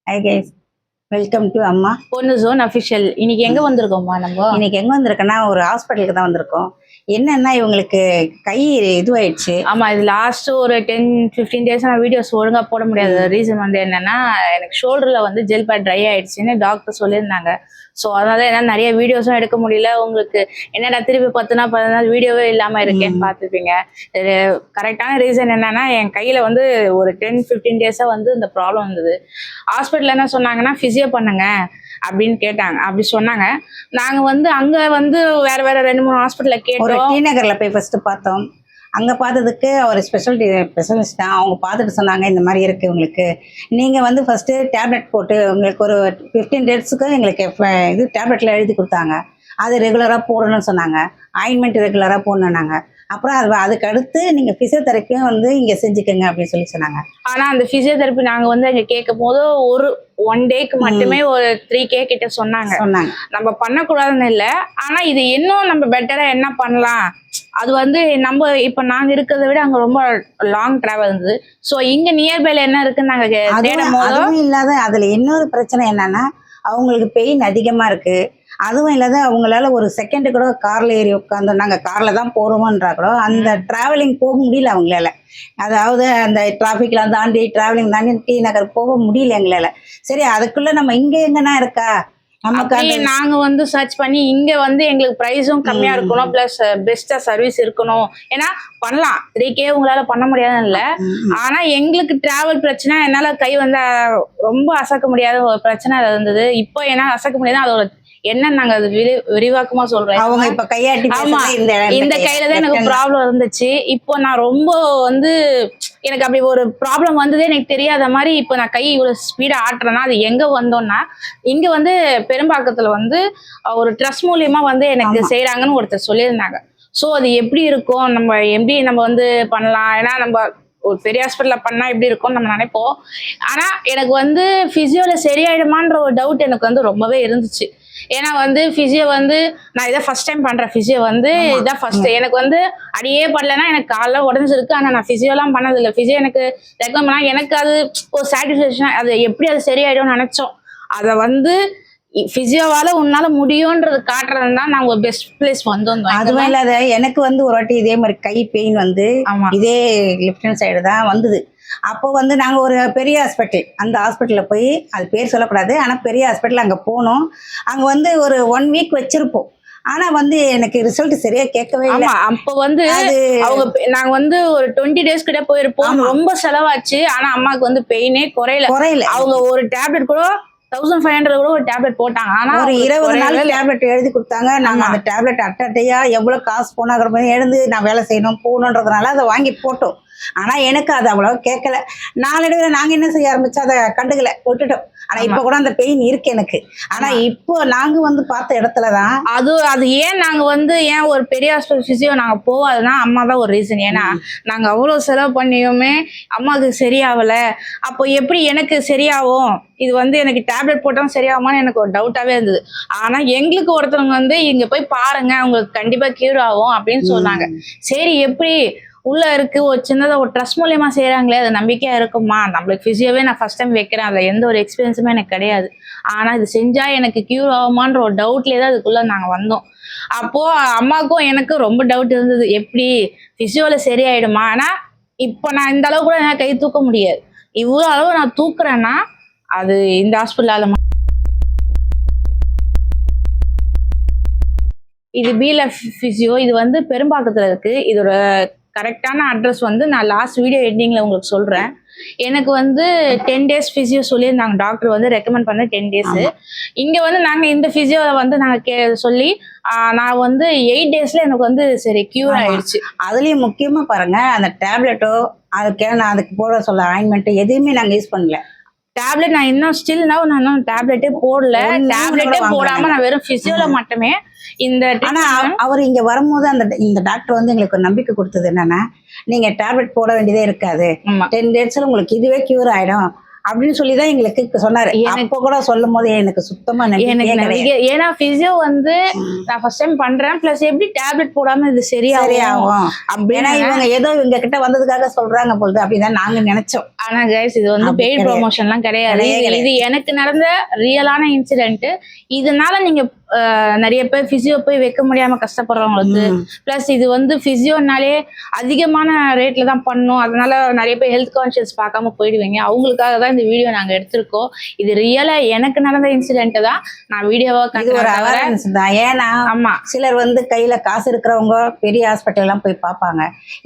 Hi guys, welcome to அம்மா பொண்ணு zone official. இன்னைக்கு எங்க வந்திருக்கோம்மா? நம்ம இன்னைக்கு எங்க வந்திருக்கோன்னா ஒரு ஹாஸ்பிட்டலுக்கு தான் வந்திருக்கோம். என்னன்னா இவங்களுக்கு கை இதுவாயிடுச்சு. ஆமா, இது லாஸ்ட் ஒரு 10-15 டேஸ் நான் வீடியோஸ் ஒழுங்கா போட முடியாது. ரீசன் வந்து என்னன்னா, எனக்கு ஷோல்டர்ல வந்து ஜெல் பேட் ட்ரை ஆயிடுச்சுன்னு டாக்டர் சொல்லியிருந்தாங்க. ஸோ அதனால என்ன நிறைய வீடியோஸும் எடுக்க முடியல. உங்களுக்கு என்னடா திருப்பி 10 நாள் வீடியோவே இல்லாம இருக்கேன்னு பார்த்துப்பீங்க. கரெக்டான ரீசன் என்னன்னா, என் கையில வந்து ஒரு 10-15 டேஸா வந்து இந்த ப்ராப்ளம் இருந்தது. ஹாஸ்பிட்டல் என்ன சொன்னாங்கன்னா, ஃபிசியோ பண்ணுங்க அப்படின்னு கேட்டாங்க. அப்படி சொன்னாங்க. நாங்க வந்து அங்க வந்து வேற 2-3 ஹாஸ்பிட்டல்ல ஒரு கேட்டோம். டி நகர்ல போய் ஃபர்ஸ்ட் பார்த்தோம். அங்கே பார்த்ததுக்கு ஒரு ஸ்பெஷலிஸ்ட் தான். அவங்க பார்த்துட்டு சொன்னாங்க, இந்த மாதிரி இருக்குது உங்களுக்கு, நீங்கள் வந்து ஃபஸ்ட்டு டேப்லெட் போட்டு உங்களுக்கு ஒரு 15 டேட்ஸுக்கு எங்களுக்கு இது டேப்லெட்டில் எழுதி கொடுத்தாங்க. அது ரெகுலராக போடணும்னு சொன்னாங்க. ஆயின்மெண்ட் ரெகுலராக போடணுன்னாங்க. அப்புறம் அதுக்கு அடுத்து நீங்கள் ஃபிசியோதெரப்பியும் வந்து இங்கே செஞ்சுக்கோங்க அப்படின்னு சொல்லி சொன்னாங்க. ஆனா அந்த பிசியோதெரப்பி நாங்க வந்து அங்க கேட்கும் போது ஒரு 1 டேக்கு மட்டுமே ஒரு 3K கிட்ட சொன்னாங்க. நம்ம பண்ணக்கூடாதுன்னு இல்லை, ஆனா இது இன்னும் நம்ம பெட்டரா என்ன பண்ணலாம், அது வந்து நம்ம இப்ப நாங்க இருக்கிறத விட அங்க ரொம்ப லாங் டிராவல் இருந்தது. ஸோ இங்க நியர்பைல என்ன இருக்குன்னு நாங்க தேடும் போது அதுவும் இல்லாத அதுல இன்னொரு பிரச்சனை என்னன்னா, அவங்களுக்கு பெயின் அதிகமா இருக்கு. அதுவும் இல்லாத அவங்களால ஒரு செகண்ட் கூட கார்ல ஏறி உட்காந்து நாங்கள் காரில் தான் போகிறோமன்றா கூட அந்த டிராவலிங் போக முடியல அவங்களால. அதாவது அந்த டிராஃபிக்லாம் தாண்டி டிராவலிங் தாண்டி டி நகர் போக முடியல எங்களால. சரி, அதுக்குள்ள நம்ம இங்கே எங்கன்னா இருக்கா நமக்கு நாங்க வந்து சர்ச் பண்ணி இங்க வந்து எங்களுக்கு பிரைஸும் கம்மியா இருக்கணும், பிளஸ் பெஸ்டா சர்வீஸ் இருக்கணும். ஏன்னா பண்ணலாம் 3K உங்களால பண்ண முடியாதுன்னு இல்லை, ஆனா எங்களுக்கு டிராவல் பிரச்சனை, என்னால கை வந்து ரொம்ப அசைக்க முடியாத ஒரு பிரச்சனை இருந்தது. இப்போ என்னால அசைக்க முடியாது. அதோட என்ன நாங்க அது விரிவாக்கமா சொல்றேன். அவங்க இப்ப கையாட்டி இந்த கையில தான் எனக்கு ப்ராப்ளம் இருந்துச்சு. இப்போ நான் ரொம்ப வந்து எனக்கு அப்படி ஒரு ப்ராப்ளம் வந்ததே எனக்கு தெரியாத மாதிரி இப்போ நான் கை இவ்வளவு ஸ்பீடா ஆட்டுறேன்னா அது எங்க வந்தோம்னா, இங்க வந்து பெரும்பாக்கத்துல வந்து ஒரு ட்ரஸ்ட் மூலியமா வந்து எனக்கு செய்யறாங்கன்னு ஒருத்தர் சொல்லியிருந்தாங்க. ஸோ அது எப்படி இருக்கும், நம்ம வந்து பண்ணலாம், ஏன்னா நம்ம ஒரு பெரிய ஹாஸ்பிட்டல்ல பண்ணா எப்படி இருக்கும்னு நம்ம நினைப்போம். ஆனா எனக்கு வந்து பிசியோல சரியாயிடுமான்ற ஒரு டவுட் எனக்கு வந்து ரொம்பவே இருந்துச்சு. ஏன்னா வந்து பிசியோ வந்து நான் இதை ஃபர்ஸ்ட் டைம் பண்றேன். பிசியோ வந்து இதான் ஃபர்ஸ்ட். எனக்கு வந்து அடியே பண்ணலன்னா எனக்கு காலைல உடஞ்சிருக்கு. ஆனா நான் பிசியோலாம் பண்ணதில்லை. பிசியோ எனக்கு ரெக்கமெண்ட் பண்ணா எனக்கு அது ஒரு சாட்டிஸ்ஃபேக்ஷன். அது எப்படி அது சரியாயிடும்னு நினைச்சோம். அதை வந்து பிசியோவால உன்னால முடியும்ன்றது காட்டுறது தான் நாங்க பெஸ்ட் பிளேஸ் வந்தோம். அதுவும் இல்லாத எனக்கு வந்து ஒரு வாட்டி இதே மாதிரி கை பெயின் வந்து இதே லெஃப்ட் ஹேண்ட் சைடு தான் வந்தது. அப்போ வந்து நாங்கள் ஒரு பெரிய ஹாஸ்பிட்டல், அந்த ஹாஸ்பிட்டலில் போய், அது பேர் சொல்லக்கூடாது, ஆனால் பெரிய ஹாஸ்பிட்டல் அங்கே போனோம். அங்கே வந்து ஒரு 1 வீக் வச்சிருப்போம். ஆனா வந்து எனக்கு ரிசல்ட் சரியா கேட்கவே இல்லை. அப்போ வந்து அவங்க நாங்க வந்து ஒரு 20 டேஸ் கிட்ட போயிருப்போம். ரொம்ப செலவாச்சு. ஆனா அம்மாவுக்கு வந்து பெயினே குறையல. அவங்க ஒரு டேப்லெட் கூட 1500 கூட ஒரு டேப்லெட் போட்டாங்க. ஆனா ஒரு 20 நாள் டேப்லெட் எழுதி கொடுத்தாங்க. நாங்க அந்த டேப்லெட் அட்டையா எவ்வளவு காசு போனாங்கிற மாதிரி எழுந்து நான் வேலை செய்யணும் போகணுன்றதுனால அதை வாங்கி போட்டோம். ஆனா எனக்கு அது அவ்வளவு கேட்கல. நாளடைவில் நாங்க என்ன செய்ய ஆரம்பிச்சோம், அதை கண்டுக்கல, விட்டுட்டோம். ஆனா இப்ப கூட அந்த பெயின் இருக்கு எனக்கு. ஆனா இப்போ நாங்க வந்து பார்த்த இடத்துலதான் அது ஏன் நாங்க வந்து ஏன் ஒரு பெரிய ஹாஸ்பிட்டல் பிசியோ நாங்க போவாதுன்னா அம்மா தான் ஒரு ரீசன். ஏன்னா நாங்க அவ்வளவு செலவு பண்ணியுமே அம்மாவுக்கு சரியாகல. அப்போ எப்படி எனக்கு சரியாகும், இது வந்து எனக்கு டேப்லெட் போட்டாலும் சரியாகுமான்னு எனக்கு ஒரு டவுட்டாவே இருந்தது. ஆனா எங்களுக்கு ஒருத்தவங்க வந்து இங்க போய் பாருங்க, உங்களுக்கு கண்டிப்பா கியூர் ஆகும் அப்படின்னு சொன்னாங்க. சரி, எப்படி உள்ள இருக்கு, ஒரு சின்னதாக ஒரு ட்ரஸ்ட் மூலியமா செய்யறாங்களே, அது நம்பிக்கையா இருக்குமா, நம்மளுக்கு பிசியோவே நான் ஃபர்ஸ்ட் டைம் வைக்கிறேன், அதுல எந்த ஒரு எக்ஸ்பீரியன்ஸுமே எனக்கு கிடையாது. ஆனா இது செஞ்சா எனக்கு கியூர் ஆகுமான்ற ஒரு டவுட்லேயே தான் அதுக்குள்ள நாங்க வந்தோம். அப்போ அம்மாவுக்கும் எனக்கு ரொம்ப டவுட் இருந்தது, எப்படி பிசியோல சரியாயிடுமா. ஆனா இப்போ நான் இந்த அளவு கூட என்னால் கை தூக்க முடியாது. இவ்வளோ அளவு நான் தூக்குறேன்னா அது இந்த ஹாஸ்பிட்டல். இது பிஎல்எஃப் பிசியோ. இது வந்து பெரும்பாக்கத்துல இருக்கு. இதோட கரெக்டான அட்ரஸ் வந்து நான் லாஸ்ட் வீடியோ எண்டிங்ல உங்களுக்கு சொல்றேன். எனக்கு வந்து 10 டேஸ் பிசியோ சொல்லியிருந்தாங்க டாக்டர், வந்து ரெக்கமெண்ட் பண்ண 10 டேஸ். இங்க வந்து நாங்க இந்த பிசியோவை வந்து நாங்க சொல்லி நான் வந்து 8 டேஸ்ல எனக்கு வந்து சரி கியூர் ஆயிடுச்சு. அதுலயும் முக்கியமா பாருங்க, அந்த டேப்லெட்டோ அதுக்கு போட சொல்ல ஆயின்மெண்ட் எதுவுமே நாங்க யூஸ் பண்ணல. டேப்லெட் நான் இன்னும் ஸ்டில் நான் இன்னும் டேப்லெட்டே போடல. டேப்லெட்டே போடாம நான் வெறும் பிசியோல மட்டுமே இந்த. ஆனா அவர் இங்க வரும்போது இந்த டாக்டர் வந்து எங்களுக்கு ஒரு நம்பிக்கை கொடுத்தது என்னன்னா, நீங்க டேப்லெட் போட வேண்டியதே இருக்காது, 10 டேஸ்ல உங்களுக்கு இதுவே கியூர் ஆயிடும், அப்படின்னு சொல்லி தான் எங்களுக்கு சொன்னாரு. எனக்கு கூட சொல்லும் போது எனக்கு சுத்தமா எனக்கு நிறைய, ஏன்னா பிசியோ வந்து நான் ஃபர்ஸ்ட் டைம் பண்றேன், பிளஸ் எப்படி டேப்லெட் போடாம இது சரியாகும் அப்படின்னா இவங்க ஏதோ இவங்க கிட்ட வந்ததுக்காக சொல்றாங்க பொழுது அப்படிதான் நாங்க நினைச்சோம். ஆனா கைஸ் இது வந்து பெய்ட் ப்ரொமோஷன் எல்லாம் கிடையாது. இது எனக்கு நடந்த ரியலான இன்சிடென்ட். இதனால நீங்க நிறைய பேர் பிசியோ போய் வைக்க முடியாம கஷ்டப்படுறவங்களுக்கு, பிளஸ் இது வந்து பிசியோனாலே அதிகமான ரேட்ல தான் பண்ணும், அதனால நிறைய பேர் ஹெல்த் கான்சியஸ் பார்க்காம போயிடுவீங்க. அவங்களுக்காக தான் இந்த வீடியோ நாங்க எடுத்திருக்கோம். இது ரியலா எனக்கு நடந்த இன்சிடென்ட் தான் நான் வீடியோவா தான். ஏன்னா ஆமா சிலர் வந்து கையில காசு இருக்கிறவங்க பெரிய ஹாஸ்பிட்டல் எல்லாம் போய் பார்ப்பாங்க,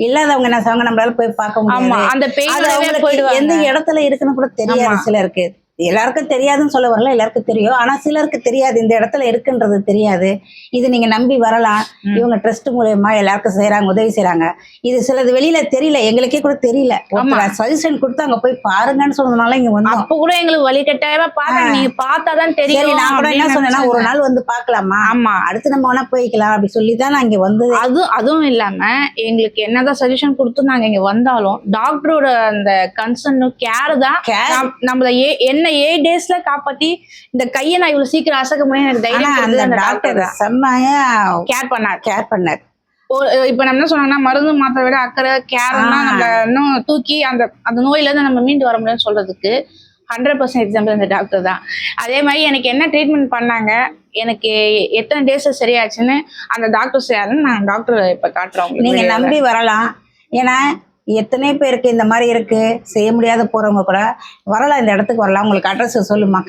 இல்லாதவங்க என்ன சொல்லுவாங்க நம்மளால போய் பார்க்க முடியாது. அந்த பெயின் எந்த இடத்துல இருக்குன்னு கூட தெரியாது சிலருக்கு. எல்லாருக்கும் தெரியாதுன்னு சொல்ல வரல, எல்லாருக்கும் தெரியும். ஆனா சிலருக்கு தெரியாது, இந்த இடத்துல இருக்குன்றது தெரியாது. இது நீங்க நம்பி வரலாம், இவங்க ட்ரஸ்ட் மூலமா எல்லாருக்கும் செய்யறாங்க, உதவி செய்யறாங்க. இது சிலது வெளியில தெரியல, எங்களுக்கே கூட தெரியல. சஜஷன் கொடுத்து அங்க போய் பாருங்கன்னு சொன்னதுனால இங்க வந்து அப்ப கூட எங்களுக்கு வழிகட்டாயமா பாருங்க, நீங்க பார்த்தாதான் தெரியும். நான் கூட என்ன சொன்னேன்னா ஒரு நாள் வந்து பாக்கலாமா, ஆமா அடுத்து நம்ம வேணா போய்க்கலாம் அப்படி சொல்லிதான் நான் இங்க வந்து. அதுவும் இல்லாம எங்களுக்கு என்னதான் சஜஷன் கொடுத்து நாங்க இங்க வந்தாலும் டாக்டரோட அந்த கன்சர்ன் கேர் தான் நம்மள என்ன 8 daysல காப்பாத்தி இந்த கையை நான் இவ்வளவு சீக்கிரம் அசக்க முடியும் எனக்கு தைரியம். டாக்டர் செம்மையா கேர் பண்ணார். இப்ப நம்ம என்ன சொன்னாங்கன்னா மருந்து மாத்திரை விட அக்கறை கேர்னா நம்ம இன்னும் தூக்கி அந்த நோயில இருந்து நம்ம மீண்டு வர முடியும்னு சொல்றதுக்கு 100% எக்ஸாம்பிள் இந்த டாக்டர் தான். அதே மாதிரி எனக்கு என்ன ட்ரீட்மெண்ட் பண்ணாங்க, எனக்கு எத்தனை டேஸ் சரியாச்சுன்னு அந்த டாக்டர்ஸ் யாருன்னு நான் டாக்டர் இப்ப காட்டுறோம். நீங்க நம்பி வரலாம். ஏன்னா எத்தனை பேருக்கு இந்த மாதிரி இருக்கு, செய்ய முடியாத போறவங்க கூட வரலாம், இந்த இடத்துக்கு வரலாம். உங்களுக்கு அட்ரஸ் சொல்லுமா?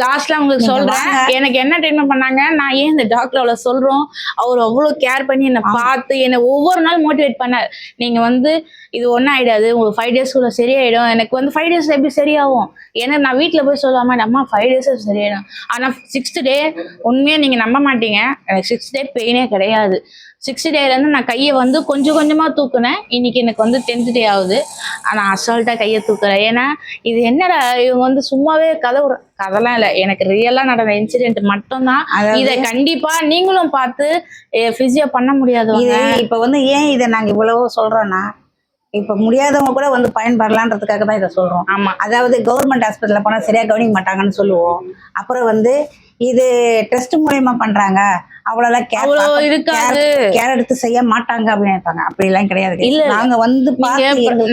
லாஸ்ட்ல உங்களுக்கு சொல்றேன் எனக்கு என்ன ட்ரீட்மெண்ட் பண்ணாங்க. நான் ஏன் இந்த டாக்டர் அவ்வளவு சொல்றோம், அவர் அவ்வளவு கேர் பண்ணி என்னை பார்த்து என்னை ஒவ்வொரு நாள் மோட்டிவேட் பண்ணார். நீங்க வந்து இது ஒன்றும் ஆயிடாது, உங்களுக்கு 5 days சரியாயிடும். எனக்கு வந்து 5 days எப்படி சரியாகும், ஏன்னா நான் வீட்டுல போய் சொல்லாம அம்மா 5 days சரியாயிடும். ஆனா 6th day உண்மையா நீங்க நம்ப மாட்டீங்க, எனக்கு 6th day பெயினே கிடையாது. 6th day இருந்து நான் கையை வந்து கொஞ்சம் கொஞ்சமா தூக்குனேன். இன்னைக்கு எனக்கு வந்து 10th day ஆகுது, ஆனா அசால்ட்டா கையை தூக்குறேன். ஏன்னா இது என்னடா இவங்க வந்து சும்மாவே கதைலாம் இல்லை, எனக்கு ரியலா நடந்த இன்சிடென்ட் மட்டும்தான். இதை கண்டிப்பா நீங்களும் பார்த்து பிசியோ பண்ண முடியாது. இப்ப வந்து ஏன் இதை நாங்க இவ்வளவோ சொல்றோம்னா, இப்ப முடியாதவங்க கூட வந்து பயன்படலான்றதுக்காக தான் இதை சொல்றோம். ஆமா, அதாவது கவர்மெண்ட் ஹாஸ்பிட்டல்ல போனா சரியா கவனிக்க மாட்டாங்கன்னு சொல்லுவோம். அப்புறம் வந்து இது டெஸ்ட் மூலியமா பண்றாங்க, அவ்வளவு கேர் எடுத்து செய்ய மாட்டாங்க அப்படின்னு நினைப்பாங்க. அப்படி எல்லாம் கிடையாது. இல்ல நாங்க வந்து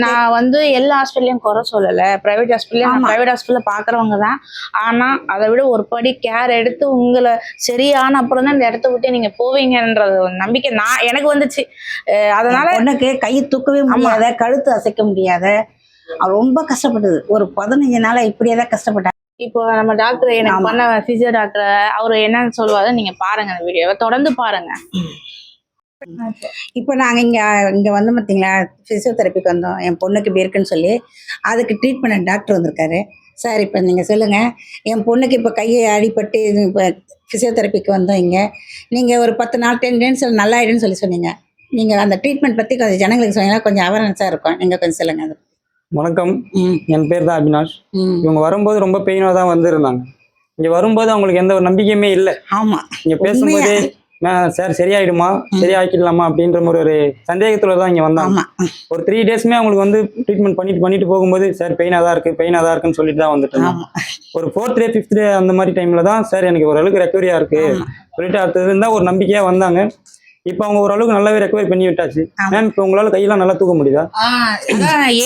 நான் வந்து எல்லா ஹாஸ்பிட்டலையும் குறை சொல்லல, பிரைவேட் ஹாஸ்பிட்டல்ல பாக்குறவங்க தான். ஆனா அதை விட ஒரு படி கேர் எடுத்து உங்களை சரியான அப்புறம் தான் இந்த இடத்த விட்டு நீங்க போவீங்கன்றது நம்பிக்கை எனக்கு வந்துச்சு. அதனால உனக்கு கை தூக்கவே முடியாத, கழுத்து அசைக்க முடியாத, ரொம்ப கஷ்டப்பட்டது. ஒரு 15 நாளா இப்படியேதான் கஷ்டப்பட்டாங்க. இப்போ நம்ம டாக்டர் எனக்கு பண்ண பிசியோ டாக்டர் அவரு என்னன்னு சொல்லுவாரு, நீங்க பாருங்க அந்த வீடியோவை தொடர்ந்து பாருங்க. இப்போ நாங்கள் இங்கே வந்து பார்த்தீங்களா ஃபிசியோதெரப்பிக்கு வந்தோம். என் பொண்ணுக்கு இப்படி இருக்குன்னு சொல்லி அதுக்கு ட்ரீட் பண்ண டாக்டர் வந்திருக்காரு. சார் இப்போ நீங்கள் சொல்லுங்கள், என் பொண்ணுக்கு இப்போ கையை அடிபட்டு இப்போ ஃபிசியோதெரப்பிக்கு வந்தோம். இங்கே நீங்கள் ஒரு 10 நாள் 10 days நல்லா ஆயிடுன்னு சொல்லி சொன்னீங்க. நீங்கள் அந்த ட்ரீட்மெண்ட் பற்றி கொஞ்சம் ஜனங்களுக்கு சொன்னீங்கன்னா கொஞ்சம் அவேர்னஸாக இருக்கும். நீங்கள் கொஞ்சம் சொல்லுங்கள். அது வணக்கம், என் பேர் தான் அபினாஷ். இவங்க வரும்போது ரொம்ப பெயினாக தான் வந்திருந்தாங்க. இங்கே வரும்போது அவங்களுக்கு எந்த ஒரு நம்பிக்கையுமே இல்லை. ஆமாம், இங்கே பேசும்போதே சார் சரியாயிடுமா, சரியாக்கிடலாமா அப்படின்ற ஒரு சந்தேகத்தில் தான் இங்கே வந்தாங்க. ஒரு 3 daysமே அவங்களுக்கு வந்து ட்ரீட்மெண்ட் பண்ணிட்டு போகும்போது சார் பெயினாக தான் இருக்குன்னு சொல்லிட்டு தான் வந்துட்டு இருந்தாங்க. ஒரு 4th day 5th day அந்த மாதிரி டைமில் தான் சார் எனக்கு ஓரளவுக்கு ரெக்கவரியாக இருக்குது சொல்லிட்டு அடுத்தது இருந்தால் ஒரு நம்பிக்கையாக வந்தாங்க. இப்போ அவங்க ஓரளவுக்கு நல்லாவே ரெக்கவர் பண்ணி விட்டாச்சு. மேம் இப்போ உங்களால கையெல்லாம் நல்லா தூக்க முடியுதா?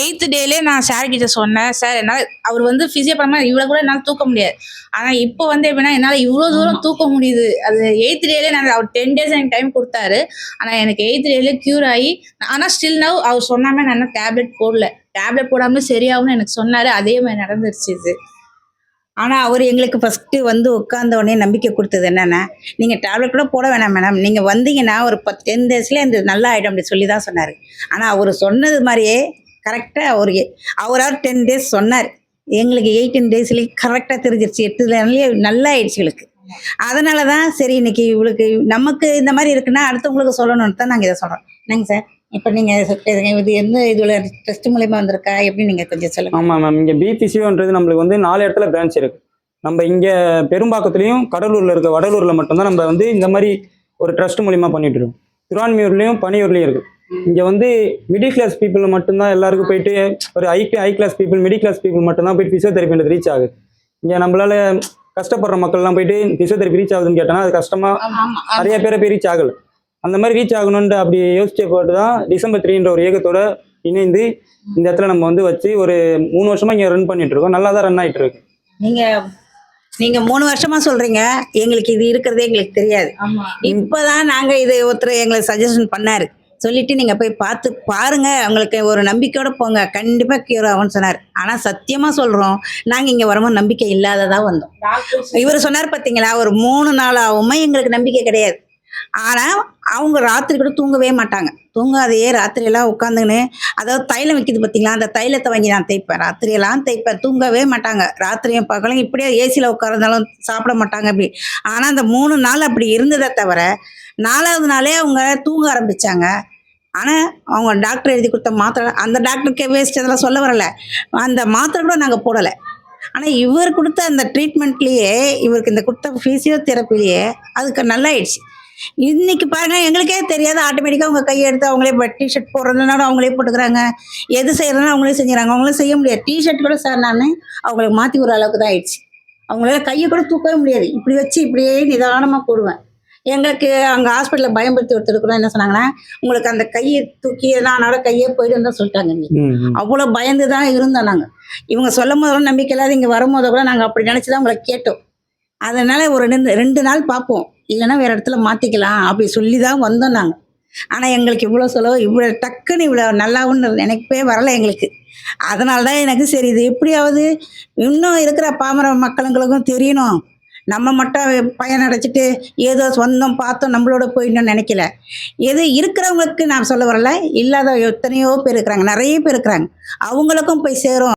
8th day நான் சார் கிட்ட சொன்னேன், சார் என்னால் அவர் வந்து பிசியோ பண்ண இவ்வளவு கூட என்னால் தூக்க முடியாது. ஆனா இப்போ வந்து எப்படின்னா என்னால் இவ்வளவு தூரம் தூக்க முடியுது. அது 8th day நான் அவர் 10 days எனக்கு டைம் கொடுத்தாரு. ஆனா எனக்கு 8th day கியூர் ஆகி, ஆனா ஸ்டில் நவ் அவர் சொன்னாமே நான் டேப்லெட் போடல, டேப்லெட் போடாமலே சரியாகும்னு எனக்கு சொன்னாரு. அதே மாதிரி நடந்துருச்சு இது. ஆனால் அவர் எங்களுக்கு ஃபஸ்ட்டு வந்து உட்கார்ந்த உடனே நம்பிக்கை கொடுத்தது என்னென்னா, நீங்கள் டேப்லெட் கூட போட வேணாம் மேடம், நீங்கள் வந்தீங்கன்னா ஒரு 10 daysலேயே இந்த நல்லா ஆகிடும் அப்படி சொல்லி தான் சொன்னார். ஆனால் அவர் சொன்னது மாதிரியே கரெக்டாக அவரால் 10 days சொன்னார். எங்களுக்கு 18 daysலேயே கரெக்டாக தெரிஞ்சிருச்சு. 8 நாள்லேயே நல்லா ஆயிடுச்சு எங்களுக்கு. அதனால தான் சரி இன்னைக்கு இவளுக்கு நமக்கு இந்த மாதிரி இருக்குன்னா அடுத்தவங்களுக்கு சொல்லணும்னு தான் நாங்கள் இதை சொல்கிறோம். என்னங்க சார் இப்போ நீங்கள் இது எந்த இதில் டெஸ்ட் மூலியமாக வந்திருக்கா, எப்படி நீங்கள் கொஞ்சம் சொல்லுங்கள். ஆமாம் மேம், இங்கே பிபிசியோன்றது நம்மளுக்கு வந்து 4 இடத்துல பிரான்ச் இருக்குது. நம்ம இங்கே பெரும்பாக்கத்துலேயும் கடலூரில் வடலூரில் மட்டும்தான் நம்ம வந்து இந்த மாதிரி ஒரு ட்ரஸ்ட் மூலியமாக பண்ணிட்டு இருக்கோம். திருவான்மியூர்லேயும் பனியூர்லேயும் இருக்குது. இங்க வந்து மிடில் கிளாஸ் பீப்புள் மட்டும்தான் எல்லாருக்கும் போயிட்டு ஒரு high class people middle class people மட்டும்தான் போயிட்டு பிசியோதெரப்பி ரீச் ஆகுது. இங்க நம்மளால கஷ்டப்படுற மக்கள்லாம் போயிட்டு பிசியோதெரப்பி ரீச் ஆகுதுன்னு கேட்டோம்னா அது கஷ்டமா நிறைய பேரை போய் ரீச் ஆகல. அந்த மாதிரி ரீச் ஆகணும்னு அப்படி யோசிச்ச போட்டு தான் December 3ன்ற ஒரு இயக்கத்தோட இணைந்து இந்த இடத்துல நம்ம வந்து வச்சு ஒரு 3 வருஷமா இங்க ரன் பண்ணிட்டு இருக்கோம். நல்லா தான் ரன் ஆயிட்டு இருக்கு. நீங்க 3 வருஷமா சொல்றீங்க, எங்களுக்கு இது இருக்கிறதே எங்களுக்கு தெரியாது. இப்பதான் நாங்க இது ஒருத்தர் எங்களுக்கு சஜஷன் பண்ணாரு, சொல்லிட்டு நீங்க போய் பார்த்து பாருங்க, உங்களுக்கு ஒரு நம்பிக்கையோட போங்க, கண்டிப்பா கியூர் ஆகும்னு சொன்னார். ஆனா சத்தியமா சொல்றோம், நாங்க இங்க வரும்போது நம்பிக்கை இல்லாததா வந்தோம். இவர் சொன்னார் பாத்தீங்களா, ஒரு 3 நாளாவுமே எங்களுக்கு நம்பிக்கை கிடையாது. ஆனா அவங்க ராத்திரி கூட தூங்கவே மாட்டாங்க. தூங்காதையே ராத்திரியெல்லாம் உட்காந்துன்னு, அதாவது தைலம் விற்கிது பார்த்தீங்களா, அந்த தைலத்தை வாங்கி நான் தேய்ப்பேன், ராத்திரியெல்லாம் தேய்ப்பேன். தூங்கவே மாட்டாங்க, ராத்திரியும் பகலும் இப்படியே ஏசியில் உட்காரந்தாலும் சாப்பிட மாட்டாங்க அப்படி. ஆனால் அந்த 3 நாள் அப்படி இருந்ததை தவிர 4வது நாளே அவங்க தூங்க ஆரம்பித்தாங்க. ஆனால் அவங்க டாக்டர் எழுதி கொடுத்த மாத்திரை, அந்த டாக்டருக்கே வேஸ்ட், அதெல்லாம் சொல்ல வரலை, அந்த மாத்திரை கூட நாங்கள் போடலை. ஆனால் இவர் கொடுத்த அந்த ட்ரீட்மெண்ட்லேயே, இவருக்கு இந்த கொடுத்த ஃபிசியோதெரப்பிலேயே அதுக்கு நல்லாயிடுச்சு. இன்னைக்கு பாருங்க, எங்களுக்கே தெரியாது, ஆட்டோமேட்டிக்காக அவங்க கையை எடுத்து அவங்களே டிஷர்ட் போடுறதுனாலும் அவங்களே போட்டுக்கிறாங்க, எது செய்யறதுனாலும் அவங்களே செஞ்சுறாங்க. அவங்களும் செய்ய முடியாது. டிஷர்ட் கூட சார் நான் அவங்களுக்கு மாற்றி ஒரு அளவுக்கு தான் ஆயிடுச்சு. அவங்களால கையை கூட தூக்கவே முடியாது. இப்படி வச்சு இப்படியே நிதானமாக போடுவேன். எங்களுக்கு அங்கே ஹாஸ்பிட்டலில் பயன்படுத்தி ஒருத்தர் கூட என்ன சொன்னாங்கன்னா, உங்களுக்கு அந்த கையை தூக்கி நானோட கையே போயிடுன்னு தான் சொல்லிட்டாங்க. அவ்வளோ பயந்து தான் இருந்தோம் நாங்கள். இவங்க சொல்லும் போதெல்லாம் நம்பிக்கை இல்லாத, இங்கே வரும்போது கூட நாங்கள் அப்படி நினச்சி தான் உங்களை கேட்டோம். அதனால ஒரு 2 நாள் பார்ப்போம், இல்லைன்னா வேறு இடத்துல மாற்றிக்கலாம் அப்படி சொல்லி தான் வந்தோம் நாங்கள். ஆனால் எங்களுக்கு இவ்வளோ செலவு, இவ்வளோ டக்குன்னு இவ்வளோ நல்லாவுன்னு நினைப்பே வரலை எங்களுக்கு. அதனால தான் எனக்கு சரி, இது எப்படியாவது இன்னும் இருக்கிற பாமர மக்களுங்களுக்கும் தெரியணும், நம்ம மட்டும் பயனடைச்சிட்டு ஏதோ சொந்தம் பார்த்தோம் நம்மளோட போயிடணும்னு நினைக்கல. எது இருக்கிறவங்களுக்கு நான் சொல்ல வரல, இல்லாத எத்தனையோ பேர் இருக்கிறாங்க, நிறைய பேர் இருக்கிறாங்க, அவங்களுக்கும் போய் சேரும்,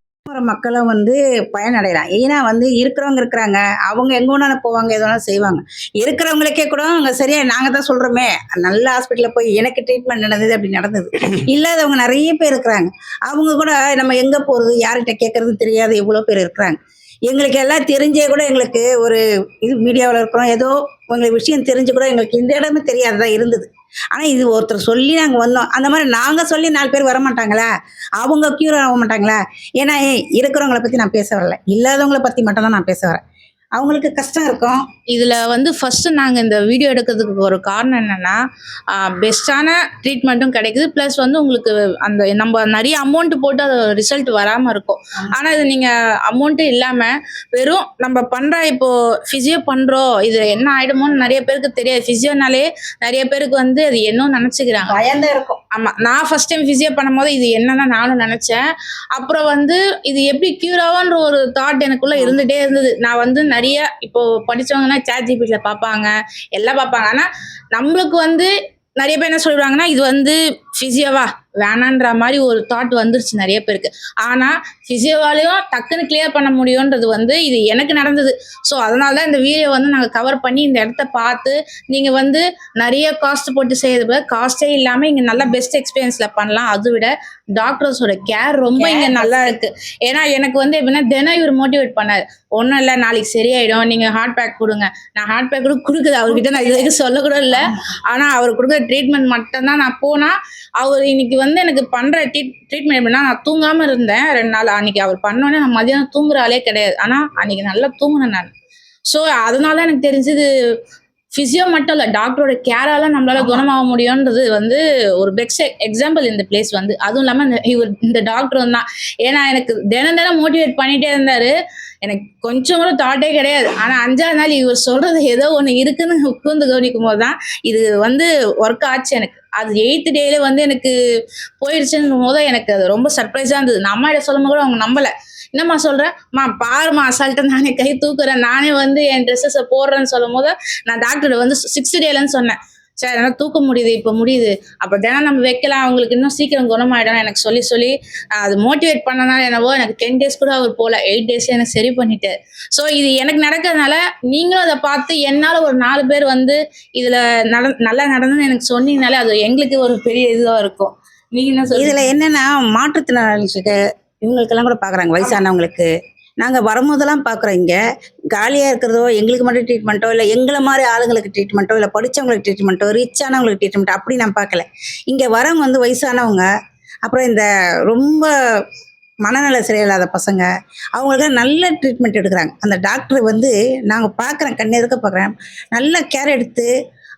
மக்களும் வந்து பயனடையலாம். ஏன்னா வந்து இருக்கிறவங்க இருக்கிறாங்க, அவங்க எங்கே வேணாலும் போவாங்க, எது வேணாலும் செய்வாங்க. இருக்கிறவங்களுக்கே கூட அவங்க சரியா நாங்கள் தான் சொல்கிறோமே, நல்ல ஹாஸ்பிட்டலில் போய் எனக்கு ட்ரீட்மெண்ட் நடந்தது அப்படி நடந்தது. இல்லாதவங்க நிறைய பேர் இருக்கிறாங்க, அவங்க கூட நம்ம எங்கே போகிறது, யார்கிட்ட கேட்குறது தெரியாது, எவ்வளோ பேர் இருக்கிறாங்க. எங்களுக்கு எல்லாம் தெரிஞ்சே கூட எங்களுக்கு ஒரு இது மீடியாவில் இருக்கிறோம், ஏதோ உங்களுக்கு விஷயம் தெரிஞ்சு கூட எங்களுக்கு இந்த இடமே தெரியாததான் இருந்தது. ஆனால் இது ஒருத்தர் சொல்லி நாங்கள் வந்தோம். அந்த மாதிரி நாங்கள் சொல்லி 4 பேர் வரமாட்டாங்களா, அவங்க க்யூர் ஆக மாட்டாங்களா? ஏன்னா இருக்கிறவங்கள பற்றி நான் பேச வரல, இல்லாதவங்களை பற்றி மட்டும்தான் நான் பேச வரேன். அவங்களுக்கு கஷ்டம் இருக்கும். இதில் வந்து ஃபஸ்ட்டு நாங்கள் இந்த வீடியோ எடுக்கிறதுக்கு ஒரு காரணம் என்னென்னா, பெஸ்ட்டான ட்ரீட்மெண்ட்டும் கிடைக்குது, ப்ளஸ் வந்து உங்களுக்கு அந்த நம்ம நிறைய அமௌண்ட்டு போட்டு அது ரிசல்ட் வராமல் இருக்கும். ஆனால் இது நீங்கள் அமௌண்ட்டு இல்லாமல் வெறும் நம்ம பண்ணுற, இப்போது ஃபிசியோ பண்ணுறோம், இது என்ன ஆகிடுமோன்னு நிறைய பேருக்கு தெரியாது. ஃபிசியோனாலே நிறைய பேருக்கு வந்து அது என்னன்னு நினச்சிக்கிறாங்க, பயந்தான் இருக்கும். ஆமாம், நான் ஃபஸ்ட் டைம் ஃபிசியோ பண்ணும்போது இது என்னன்னா நானும் நினச்சேன். அப்புறம் வந்து இது எப்படி க்யூர் ஆகுன்ற ஒரு தாட் எனக்குள்ளே இருந்துகிட்டே இருந்தது. நான் வந்து நிறைய இப்போ படிச்சவங்கன்னா ChatGPTல பார்ப்பாங்க, எல்லாம் பார்ப்பாங்க. ஆனால் நம்மளுக்கு வந்து நிறைய பேர் என்ன சொல்றாங்கன்னா, இது வந்து ஃபிசியோவா வேணான்ற மாதிரி ஒரு தாட் வந்துருச்சு நிறைய பேருக்கு. ஆனால் ஃபிசியோவாலையும் டக்குன்னு கிளியர் பண்ண முடியுன்றது வந்து இது எனக்கு நடந்தது. ஸோ அதனால தான் இந்த வீடியோ வந்து நாங்கள் கவர் பண்ணி இந்த இடத்த பார்த்து, நீங்கள் வந்து நிறைய காஸ்ட் போட்டு செய்யறது காஸ்ட்டே இல்லாமல் இங்கே நல்லா பெஸ்ட் எக்ஸ்பீரியன்ஸில் பண்ணலாம். அதை விட டாக்டர்ஸோட கேர் ரொம்ப இங்கே நல்லா இருக்குது. ஏன்னா எனக்கு வந்து எப்படின்னா தினம் இவர் மோட்டிவேட் பண்ணார், ஒன்றும் இல்லை நாளைக்கு சரியாயிடும், நீங்கள் ஹார்ட் பேக் கொடுங்க. நான் ஹார்ட் பேக் கூட கொடுக்குது அவர்கிட்ட, நான் இது வரைக்கும் சொல்லக்கூட இல்லை. ஆனால் அவர் கொடுக்குற ட்ரீட்மெண்ட் மட்டும்தான். நான் போனால் அவர் இன்னைக்கு வந்து எனக்கு பண்ணுற ட்ரீட்மெண்ட் எப்படின்னா, நான் தூங்காமல் இருந்தேன் 2 நாள். அன்னைக்கு அவர் பண்ணோன்னே நான் மதியானம் தூங்குற ஆளே கிடையாது. ஆனால் அன்னைக்கு நல்லா தூங்கினேன் நான். ஸோ அதனால எனக்கு தெரிஞ்சது ஃபிசியோ மட்டும் இல்லை, டாக்டரோட கேரால நம்மளால குணமாக முடியும்ன்றது வந்து ஒரு பெஸ்ட் எக்ஸாம்பிள் இந்த பிளேஸ் வந்து. அதுவும் இல்லாமல் இவர் இந்த டாக்டர் தான். ஏன்னா எனக்கு தினம் மோட்டிவேட் பண்ணிகிட்டே இருந்தார். எனக்கு கொஞ்சம் கூட தாட்டே கிடையாது. ஆனால் 5ஆவது நாள் இவர் சொல்கிறது ஏதோ ஒன்று இருக்குன்னு உட்காந்து கவனிக்கும் போது தான் இது வந்து ஒர்க் ஆச்சு எனக்கு. அது 8th டேல வந்து எனக்கு போயிடுச்சுன்னு போது எனக்கு அது ரொம்ப சர்ப்ரைஸாக இருந்தது. நான் அம்மாட்ட சொல்லும்போது கூட அவங்க நம்பலை. என்னம்மா சொல்கிறேன், பாருமா அசால்ட்டை நானே கை தூக்குறேன், நானே வந்து என் ட்ரெஸ்ஸஸை போடுறேன்னு சொல்லும் போது நான் டாக்டர் வந்து 6th டேலன்னு சொன்னேன். சரி என்னால் தூக்க முடியுது, இப்போ முடியுது, அப்போ தினம் நம்ம வைக்கலாம், அவங்களுக்கு இன்னும் சீக்கிரம் குணமாயிடும் எனக்கு சொல்லி அது மோட்டிவேட் பண்ணனால என்னவோ எனக்கு 10 டேஸ் கூட அவர் போகல, 8 டேஸில் எனக்கு சரி பண்ணிட்டு. ஸோ இது எனக்கு நடக்கிறதுனால நீங்களும் அதை பார்த்து என்னால் ஒரு 4 பேர் வந்து இதில் நல்லா நடந்துன்னு எனக்கு சொன்னீங்கனாலே அது எங்களுக்கு ஒரு பெரிய இதுவாக இருக்கும். நீங்கள் என்ன இதில் என்னென்னா, மாற்றுத்திறனாளிகளுக்கு இவங்களுக்கெல்லாம் கூட பார்க்குறாங்க, வயசானவங்களுக்கு நாங்கள் வரும்போதெல்லாம் பார்க்குறோம் இங்கே காலியாக இருக்கிறதோ எங்களுக்கு மட்டும் ட்ரீட்மெண்ட்டோ இல்லை எங்களை மாதிரி ஆளுங்களுக்கு ட்ரீட்மெண்ட்டோ இல்லை படித்தவங்களுக்கு ட்ரீட்மெண்ட்டோ ரிச்சானவங்களுக்கு ட்ரீட்மெண்ட்டோ அப்படி நான் பார்க்கல. இங்கே வரவங்க வந்து வயசானவங்க, அப்புறம் இந்த ரொம்ப மனநல சரியில்லாத பசங்க, அவங்களுக்கு நல்ல ட்ரீட்மெண்ட் எடுக்கிறாங்க. அந்த டாக்டர் வந்து நாங்கள் பார்க்குறேன், கண்ணெதுக்க பார்க்குறேன், நல்ல கேர் எடுத்து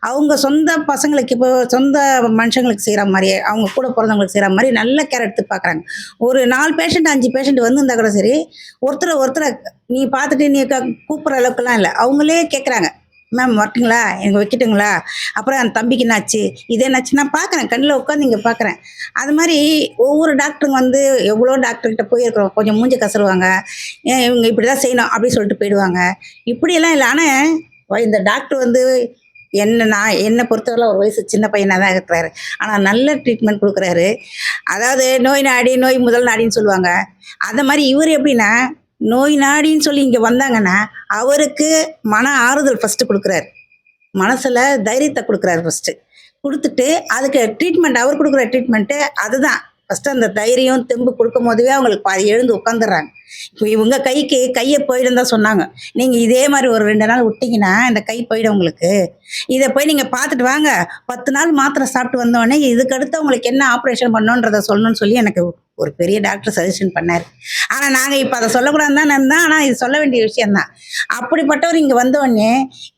அவங்க சொந்த பசங்களுக்கு இப்போ சொந்த மனுஷங்களுக்கு செய்கிற மாதிரியே அவங்க கூட பிறந்தவங்களுக்கு செய்கிற மாதிரி நல்ல கேர் எடுத்து பார்க்குறாங்க. ஒரு 4 பேஷண்ட் 5 பேஷண்ட் வந்திருந்தா கூட சரி, ஒருத்தரை நீ பார்த்துட்டு நீ கூப்பிட்ற அளவுக்குலாம் இல்லை. அவங்களே கேட்குறாங்க, மேம் வரட்டுங்களா, எனக்கு வைக்கட்டுங்களா, அப்புறம் என் தம்பிக்கு என்னாச்சு, இது என்னாச்சு, நான் பார்க்குறேன், கண்ணில் உட்காந்து இங்கே பார்க்குறேன். அது மாதிரி ஒவ்வொரு டாக்டருங்க வந்து எவ்வளோ டாக்டர்கிட்ட போயிருக்கிறோம், கொஞ்சம் மூஞ்சி கசருவாங்க, ஏன் இவங்க இப்படி தான் செய்யணும் அப்படி சொல்லிட்டு போயிடுவாங்க. இப்படியெல்லாம் இல்லை. ஆனால் இந்த டாக்டர் வந்து என்னை பொறுத்தவரை ஒரு வயசு சின்ன பையனாக தான் இருக்கிறாரு. ஆனால் நல்ல ட்ரீட்மெண்ட் கொடுக்குறாரு. அதாவது நோய் நாடி நோய் முதல் நாடின்னு சொல்லுவாங்க. அந்த மாதிரி இவர் எப்படின்னா நோய் நாடின்னு சொல்லி இங்கே வந்தாங்கன்னா அவருக்கு மன ஆறுதல் ஃபஸ்ட்டு கொடுக்குறாரு, மனசில் தைரியத்தை கொடுக்குறாரு ஃபஸ்ட்டு. கொடுத்துட்டு அதுக்கு ட்ரீட்மெண்ட் அவர் கொடுக்குற ட்ரீட்மெண்ட்டு அதுதான் ஃபஸ்ட்டு. அந்த தைரியம் தெம்பு கொடுக்கும் போதுவே அவங்களுக்கு பாதி எழுந்து உட்காந்துடுறாங்க. இப்போ இவங்க கையை போயிடும் தான் சொன்னாங்க. நீங்கள் இதே மாதிரி ஒரு 2 நாள் விட்டிங்கன்னா இந்த கை போயிடும் உங்களுக்கு. இதை போய் நீங்கள் பார்த்துட்டு வாங்க, 10 நாள் மாத்திரை சாப்பிட்டு வந்தோடனே இதுக்கடுத்து உங்களுக்கு என்ன ஆப்ரேஷன் பண்ணணுன்றதை சொல்லணும்னு சொல்லி எனக்கு ஒரு பெரிய டாக்டர் சஜஷன் பண்ணார். ஆனால் நாங்கள் இப்போ அதை சொல்லக்கூடாது தான் இருந்தேன். ஆனால் இது சொல்ல வேண்டிய விஷயந்தான். அப்படிப்பட்டவர் இங்கே வந்தோடனே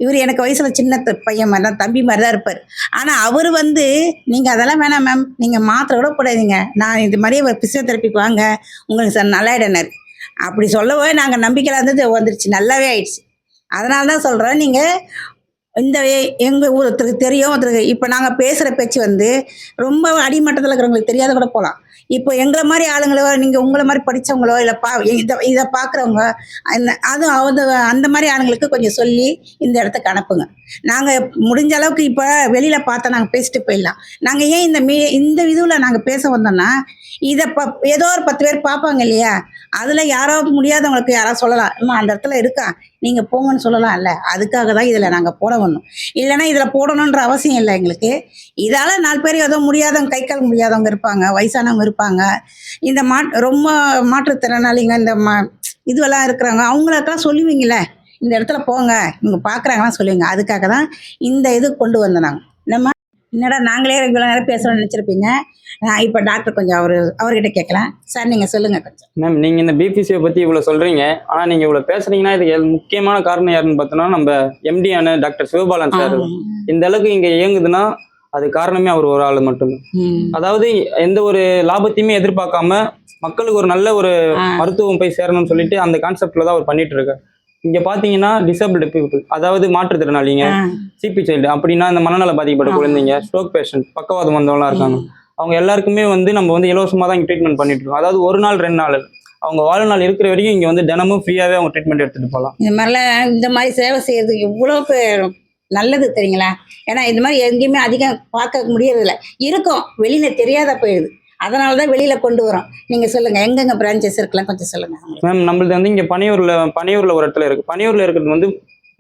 இவர் எனக்கு வயசில் சின்ன பையன் மாதிரி தான், தம்பி மாதிரி தான் இருப்பார். ஆனால் அவர் வந்து நீங்கள் அதெல்லாம் வேணாம் மேம், நீங்கள் மாத்திரை கூட போடாதீங்க, நான் இது மாதிரியே பிசியோதெரப்பிக்கு வாங்க உங்களுக்கு சார் நல்லாயிடனார். அப்படி சொல்லவே நாங்கள் நம்பிக்கையில் இருந்தது வந்துருச்சு, நல்லாவே ஆயிடுச்சு. அதனால தான் சொல்கிறேன், நீங்கள் இந்த எங்கள் ஒருத்தருக்கு தெரியும், ஒருத்தருக்கு இப்போ நாங்கள் பேசுகிற பேச்சு வந்து ரொம்ப அடிமட்டத்தில் இருக்கிறவங்களுக்கு தெரியாத கூட போகலாம். இப்போ எங்களை மாதிரி ஆளுங்களோ, நீங்கள் உங்களை மாதிரி படித்தவங்களோ இல்லை இதை பார்க்குறவங்க அந்த மாதிரி ஆளுங்களுக்கு கொஞ்சம் சொல்லி இந்த இடத்துக்கு அனுப்புங்க. நாங்கள் முடிஞ்ச அளவுக்கு இப்போ வெளியில் பார்த்தா நாங்கள் பேசிட்டு போயிடலாம். நாங்கள் ஏன் இந்த இதுவில் நாங்கள் பேச வந்தோம்னா, இதை ஏதோ ஒரு 10 பேர் பார்ப்பாங்க இல்லையா, அதில் யாரோ முடியாதவங்களுக்கு யாராவது சொல்லலாம், அம்மா அந்த இடத்துல இருக்கா நீங்கள் போங்கன்னு சொல்லலாம் இல்லை. அதுக்காக தான் இதில் நாங்கள் போட வந்தோம். இல்லைன்னா இதில் போடணுன்ற அவசியம் இல்லை எங்களுக்கு. இதால் 4 பேர் ஏதோ முடியாதவங்க, கை கால் முடியாதவங்க இருப்பாங்க, வயசானவங்க இருப்பாங்க, இந்த ரொம்ப மாற்றுத்திறனாளிங்க, இந்த இதுவெல்லாம் இருக்கிறாங்க, அவங்களுக்கெல்லாம் சொல்லுவீங்களே இந்த இடத்துல போங்க, இவங்க பார்க்குறாங்கலாம் சொல்லுவீங்க. அதுக்காக தான் இந்த இது கொண்டு வந்தோம் நாங்கள். நம்ம என்னடா நாங்களே இவ்வளோ நேரம் பேசுகிறோம்னு நினச்சிருப்பீங்க. இப்போ டாக்டர் கொஞ்சம் அவர்கிட்ட கேட்கலாம். சார் நீங்கள் சொல்லுங்கள் கொஞ்சம். மேம், நீங்கள் இந்த பிபிசியை பற்றி இவ்வளோ சொல்கிறீங்க, ஆனால் நீங்கள் இவ்வளோ பேசுகிறீங்கன்னா இதுக்கு முக்கியமான காரணம் யாருன்னு பார்த்தோன்னா நம்ம எம்டியான டாக்டர் சிவபாலன் சார். இந்த அளவுக்கு இங்கே இயங்குதுன்னா அது காரணமே அவர் ஒரு ஆள் மட்டும்தான். அதாவது எந்த ஒரு லாபத்தையுமே எதிர்பார்க்காம மக்களுக்கு ஒரு நல்ல ஒரு மருத்துவம் போய் சேரணும்னு சொல்லிட்டு அந்த கான்செப்ட்ல தான் அவர் பண்ணிட்டு இருக்காரு. இங்க பாத்தீங்கன்னா டிசபிள்டு பீப்புள், அதாவது மாற்றுத்திறனாளிங்க, சிபி சைல்டு அப்படின்னா இந்த மனநல பாதிக்கப்பட்ட குழந்தைங்க, ஸ்ட்ரோக் பேஷண்ட், பக்கவாதம் வந்தவங்களாம் இருக்காங்க. அவங்க எல்லாருக்குமே நம்ம இலவசமாக தான் இங்கே ட்ரீட்மெண்ட் பண்ணிட்டு இருக்கோம். அதாவது 1 நாள் 2 நாள் அவங்க வாழ்நாள் இருக்கிற வரைக்கும் இங்கே தினமும் ஃப்ரீயாகவே அவங்க ட்ரீட்மெண்ட் எடுத்துகிட்டு போகலாம். இந்த மாதிரி சேவை செய்யறது எவ்வளோ நல்லது தெரியுங்களா? ஏன்னா இந்த மாதிரி எங்கேயுமே அதிகம் பார்க்க முடியறதில்ல, இருக்கும் வெளியில் தெரியாத போயிடுது. அதனால தான் வெளியில் கொண்டு வரோம். நீங்கள் சொல்லுங்கள், எங்கெங்கே பிரான்ச்சஸ் இருக்கலாம் கொஞ்சம் சொல்லுங்கள். மேம், நம்மளது இங்கே பனையூரில் ஒரு இடத்துல இருக்குது. பனையூரில் இருக்கிறது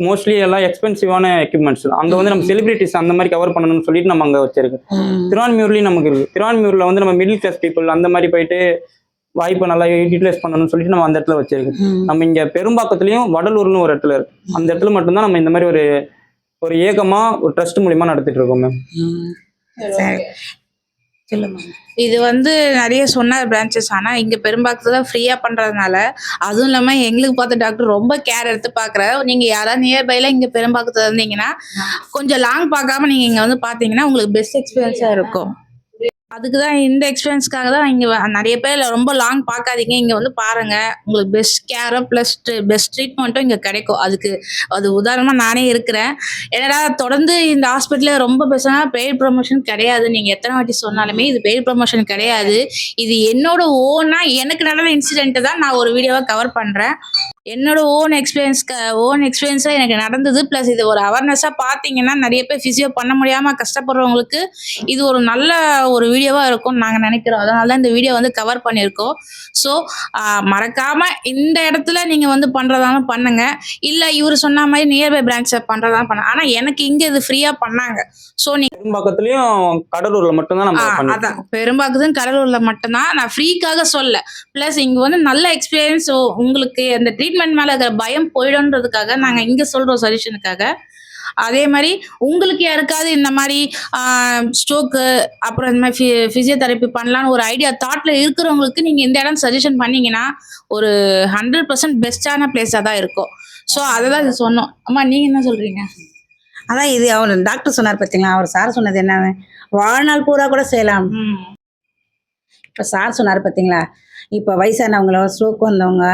மோஸ்ட்லி எல்லாம் எக்ஸ்பென்சிவான எக்யூப்மெண்ட்ஸ். அங்கே நம்ம செலிபிரிட்டிஸ் அந்த மாதிரி கவர் பண்ணணும்னு சொல்லிட்டு நம்ம அங்கே வச்சிருக்கோம். திருவான்மியூர்லேயும் நமக்கு இருக்குது. திருவான்மியூரில் நம்ம மிடில் கிளாஸ் பீப்புள் அந்த மாதிரி போயிட்டு வாய்ப்பை நல்லா யூட்டிலைஸ் பண்ணணும்னு சொல்லிட்டு நம்ம அந்த இடத்துல வச்சிருக்கோம். நம்ம இங்கே பெரும்பாக்கத்துலேயும் வடலூர்னு ஒரு இடத்துல இருக்கு. அந்த இடத்துல மட்டும்தான் நம்ம இந்த மாதிரி ஒரு ஏகமாக ஒரு ட்ரஸ்ட் மூலிமா நடத்திட்டு இருக்கோம் மேம். இது நிறைய சொன்னார் பிரான்ச்சஸ். ஆனால் இங்கே பெரும்பாக்கத்தில் தான் ஃப்ரீயாக பண்ணுறதுனால, அதுவும் இல்லாமல் எங்களுக்கு பார்த்த டாக்டர் ரொம்ப கேர் எடுத்து பார்க்குறாரு. நீங்கள் யாராவது நியர்பையில் இங்கே பெரும்பாக்கத்தில் இருந்தீங்கன்னா கொஞ்சம் லாங் பார்க்காம நீங்கள் இங்கே பார்த்தீங்கன்னா உங்களுக்கு பெஸ்ட் எக்ஸ்பீரியன்ஸாக இருக்கும். அதுக்கு தான் இந்த எக்ஸ்பீரியன்ஸ்க்காக தான் இங்கே நிறைய பேர் ரொம்ப லாங் பார்க்காதீங்க, இங்கே பாருங்க, உங்களுக்கு பெஸ்ட் கேரும் ப்ளஸ் பெஸ்ட் ட்ரீட்மெண்ட்டும் இங்கே கிடைக்கும். அது உதாரணமாக நானே இருக்கிறேன். என்னடா தொடர்ந்து இந்த ஹாஸ்பிட்டலில் ரொம்ப பெஸ்ட்னா பெய்ட் ப்ரொமோஷன் கிடையாது. நீங்கள் எத்தனை வாட்டி சொன்னாலுமே இது பெய்ட் ப்ரொமோஷன் கிடையாது. இது என்னோட எனக்கு நடந்த இன்சிடென்ட்டை தான் நான் ஒரு வீடியோவாக கவர் பண்ணுறேன். என்னோட ஓன் எக்ஸ்பீரியன்ஸாக எனக்கு நடந்தது. ப்ளஸ் இது ஒரு அவேர்னஸாக பார்த்தீங்கன்னா நிறைய பேர் ஃபிசியோ பண்ண முடியாமல் கஷ்டப்படுறவங்களுக்கு இது ஒரு நல்ல ஒரு வீடியோ வீடியோவாக இருக்கும்னு நாங்கள் நினைக்கிறோம். அதனால தான் இந்த வீடியோ வந்து கவர் பண்ணியிருக்கோம். ஸோ மறக்காமல் இந்த இடத்துல நீங்கள் வந்து பண்ணுறதாலும் பண்ணுங்க, இல்லை இவர் சொன்ன மாதிரி நியர்பை பிரான்ச்சை பண்ணுறதாலும் பண்ணுங்க. ஆனால் எனக்கு இங்கே இது ஃப்ரீயாக பண்ணாங்க. ஸோ பெரும்பாக்கத்துலயும் கடலூர்ல மட்டும்தான் நம்ம பண்ணிருக்கோம். அதான் பெரும்பாக்கத்தும் கடலூரில் மட்டும்தான். நான் ஃப்ரீக்காக சொல்ல, ப்ளஸ் இங்கே வந்து நல்ல எக்ஸ்பீரியன்ஸ் உங்களுக்கு அந்த ட்ரீட்மெண்ட் மேலே இருக்கிற பயம் போயிடும்ன்றதுக்காக நாங்கள் இங்கே சொல்கிறோம் சஜஷனுக்காக. அதே மாதிரி உங்களுக்கு யாருக்காவது இந்த மாதிரி ஸ்ட்ரோக்கு அப்புறம் இந்த மாதிரி ஃபிசியோதெரப்பி பண்ணலான்னு ஒரு ஐடியா தாட்டில் இருக்கிறவங்களுக்கு நீங்கள் இந்த இடம் சஜஷன் பண்ணீங்கன்னா ஒரு 100% பெஸ்ட்டான பிளேஸாக தான் இருக்கும். ஸோ அதை தான் இது சொன்னோம். அம்மா நீங்கள் என்ன சொல்கிறீங்க? அதான் இது அவர் டாக்டர் சொன்னார் பார்த்தீங்களா, அவர் சார் சொன்னது என்ன, வாழ்நாள் பூரா கூட செய்யலாம். இப்போ சார் சொன்னார் பார்த்தீங்களா, இப்போ வயசானவங்களோ ஸ்ட்ரோக் வந்தவங்க